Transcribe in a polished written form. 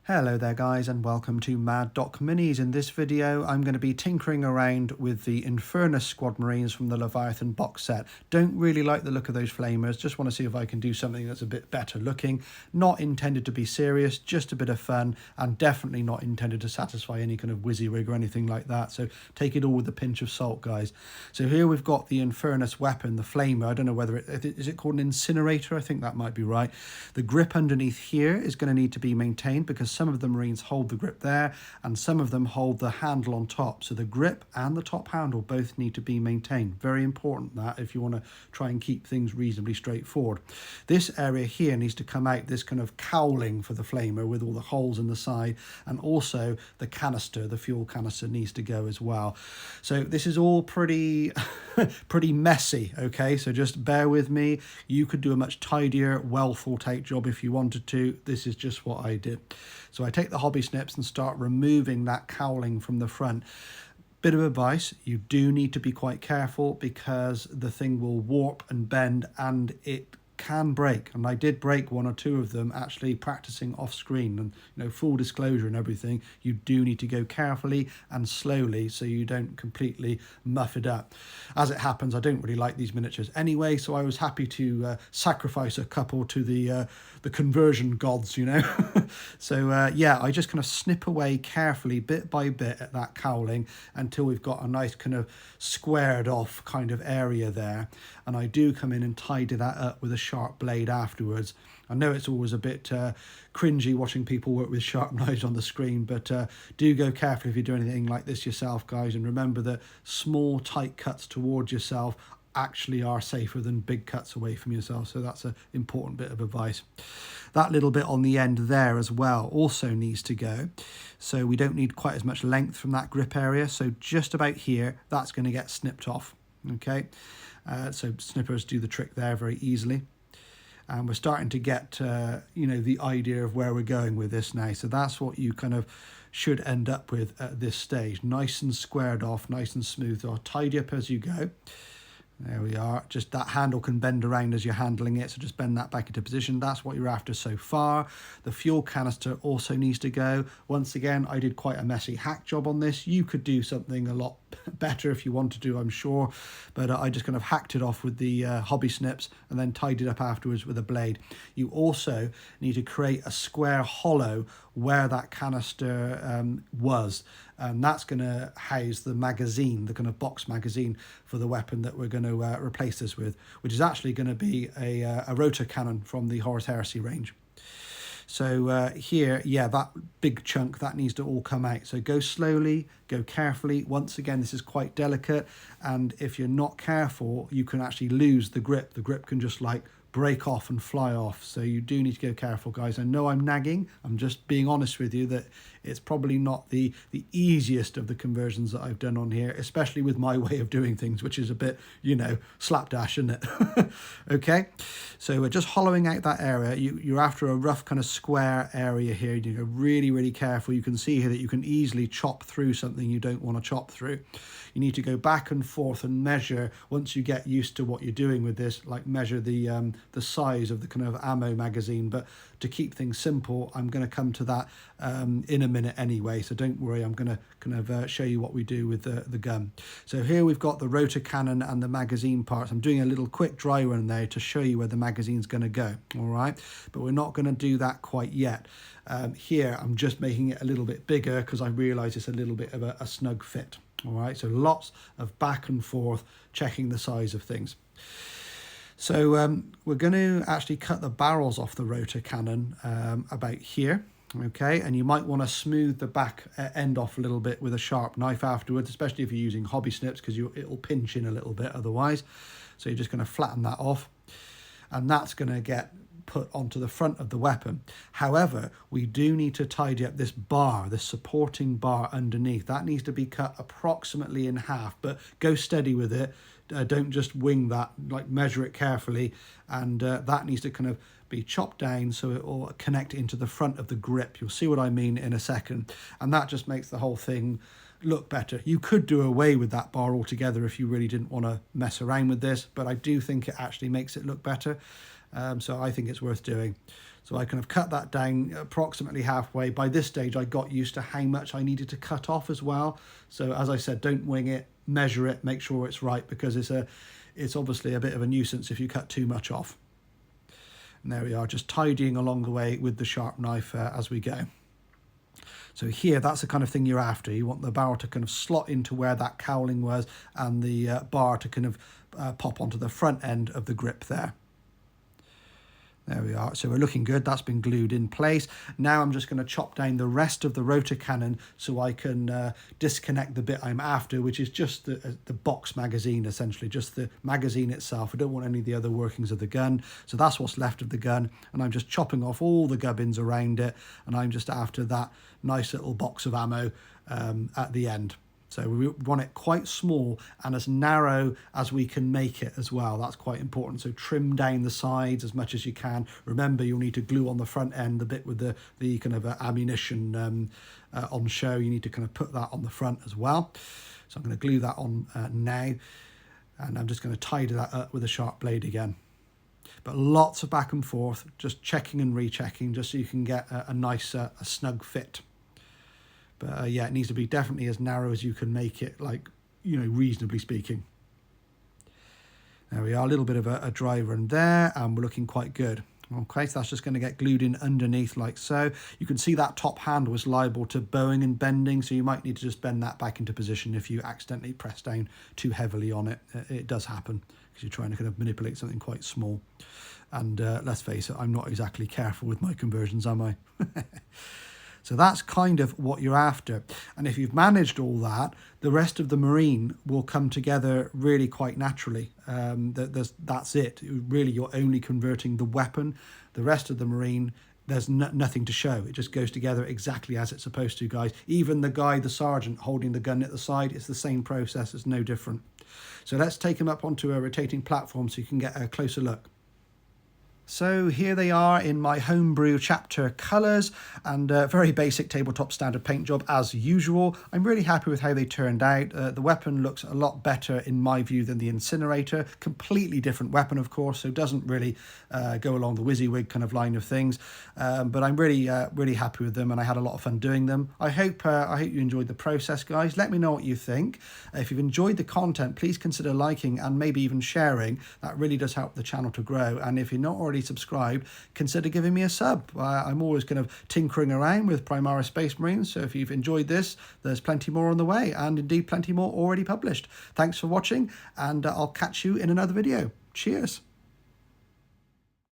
Hello there guys, and welcome to Mad Doc Minis. In this video I'm going to be tinkering around with the Infernus Squad Marines from the Leviathan box set. Don't really like the look of those flamers, just want to see if I can do something that's a bit better looking. Not intended to be serious, just a bit of fun, and definitely not intended to satisfy any kind of WYSIWYG or anything like that, so take it all with a pinch of salt, guys. So here we've got the Infernus weapon, the flamer. I don't know whether is it called an incinerator? I think that might be right. The grip underneath here is going to need to be maintained because some of the Marines hold the grip there and some of them hold the handle on top. So the grip and the top handle both need to be maintained. Very important that if you want to try and keep things reasonably straightforward. This area here needs to come out, this kind of cowling for the flamer with all the holes in the side, and also the canister, the fuel canister needs to go as well. So this is all pretty pretty messy, okay? So just bear with me. You could do a much tidier, well thought out job if you wanted to. This is just what I did. So I take the hobby snips and start removing that cowling from the front. Bit of advice, you do need to be quite careful because the thing will warp and bend and it can break, and I did break one or two of them actually practicing off screen. And full disclosure and everything, you do need to go carefully and slowly so you don't completely muff it up. As it happens, I don't really like these miniatures anyway, so I was happy to sacrifice a couple to the conversion gods, So yeah, I just kind of snip away carefully bit by bit at that cowling until we've got a nice kind of squared off kind of area there, and I do come in and tidy that up with a sharp blade afterwards. I know it's always a bit cringy watching people work with sharp knives on the screen, but do go carefully if you do anything like this yourself, guys, and remember that small tight cuts towards yourself actually are safer than big cuts away from yourself. So that's an important bit of advice. That little bit on the end there as well also needs to go, so we don't need quite as much length from that grip area. So just about here, that's going to get snipped off. Okay, so snippers do the trick there very easily, and we're starting to get the idea of where we're going with this now. So that's what you kind of should end up with at this stage, nice and squared off, nice and smooth. Or tidy up as you go. There we are. Just that handle can bend around as you're handling it, so just bend that back into position. That's what you're after so far. The fuel canister also needs to go. Once again, I did quite a messy hack job on this. You could do something a lot better if you wanted to, I'm sure, but I just kind of hacked it off with the hobby snips and then tied it up afterwards with a blade. You also need to create a square hollow where that canister was, and that's going to house the magazine, the kind of box magazine for the weapon that we're going to replace this with, which is actually going to be a rotor cannon from the Horus Heresy range. So here, yeah, that big chunk, that needs to all come out. So go slowly, go carefully. Once again, this is quite delicate, and if you're not careful, you can actually lose the grip. The grip can just like break off and fly off, so you do need to go careful, guys. I know I'm nagging, I'm just being honest with you that it's probably not the easiest of the conversions that I've done on here, especially with my way of doing things, which is a bit, slapdash, isn't it? Okay, so we're just hollowing out that area. You're after a rough kind of square area here. You go really careful. You can see here that you can easily chop through something you don't want to chop through. You need to go back and forth and measure. Once you get used to what you're doing with this, like measure the size of the kind of ammo magazine. But to keep things simple, I'm going to come to that in a minute anyway, so don't worry. I'm going to kind of show you what we do with the gun. So here we've got the rotor cannon and the magazine parts. I'm doing a little quick dry run there to show you where the magazine's going to go, all right? But we're not going to do that quite yet. Here I'm just making it a little bit bigger because I realise it's a little bit of a snug fit. All right, so lots of back and forth checking the size of things. So we're going to actually cut the barrels off the rotor cannon about here. Okay, and you might want to smooth the back end off a little bit with a sharp knife afterwards, especially if you're using hobby snips, because it'll pinch in a little bit otherwise. So you're just going to flatten that off, and that's going to get put onto the front of the weapon. However, we do need to tidy up this bar, this supporting bar underneath. That needs to be cut approximately in half, but go steady with it. Don't just wing that, like measure it carefully, and that needs to kind of be chopped down so it will connect into the front of the grip. You'll see what I mean in a second, and that just makes the whole thing look better. You could do away with that bar altogether if you really didn't want to mess around with this, but I do think it actually makes it look better. So I think it's worth doing. So I kind of cut that down approximately halfway. By this stage, I got used to how much I needed to cut off as well. So as I said, don't wing it, measure it, make sure it's right, because it's obviously a bit of a nuisance if you cut too much off. And there we are, just tidying along the way with the sharp knife as we go. So here, that's the kind of thing you're after. You want the barrel to kind of slot into where that cowling was, and the bar to kind of pop onto the front end of the grip there. There we are. So we're looking good. That's been glued in place. Now I'm just going to chop down the rest of the rotor cannon so I can disconnect the bit I'm after, which is just the box magazine, essentially, just the magazine itself. I don't want any of the other workings of the gun. So that's what's left of the gun. And I'm just chopping off all the gubbins around it. And I'm just after that nice little box of ammo at the end. So we want it quite small and as narrow as we can make it as well. That's quite important. So trim down the sides as much as you can. Remember, you'll need to glue on the front end, the bit with the kind of ammunition on show. You need to kind of put that on the front as well. So I'm going to glue that on now. And I'm just going to tidy that up with a sharp blade again. But lots of back and forth, just checking and rechecking, just so you can get a nice, a snug fit. But yeah, it needs to be definitely as narrow as you can make it, like, you know, reasonably speaking. There we are, a little bit of a dry run there, and we're looking quite good. Okay, so that's just going to get glued in underneath like so. You can see that top handle was liable to bowing and bending, so you might need to just bend that back into position if you accidentally press down too heavily on it. It does happen because you're trying to kind of manipulate something quite small. And let's face it, I'm not exactly careful with my conversions, am I? So that's kind of what you're after. And if you've managed all that, the rest of the marine will come together really quite naturally. That's it. Really, you're only converting the weapon. The rest of the marine, there's nothing to show. It just goes together exactly as it's supposed to, guys. Even the sergeant holding the gun at the side, it's the same process. It's no different. So let's take him up onto a rotating platform so you can get a closer look. So here they are in my homebrew chapter colours, and very basic tabletop standard paint job as usual. I'm really happy with how they turned out. The weapon looks a lot better in my view than the incinerator. Completely different weapon, of course, so doesn't really go along the WYSIWYG kind of line of things. But I'm really happy with them, and I had a lot of fun doing them. I hope you enjoyed the process, guys. Let me know what you think. If you've enjoyed the content, please consider liking and maybe even sharing. That really does help the channel to grow. And if you're not already subscribed, consider giving me a sub. I'm always kind of tinkering around with Primaris Space Marines, so if you've enjoyed this, there's plenty more on the way, and indeed plenty more already published. Thanks for watching, and I'll catch you in another video. Cheers.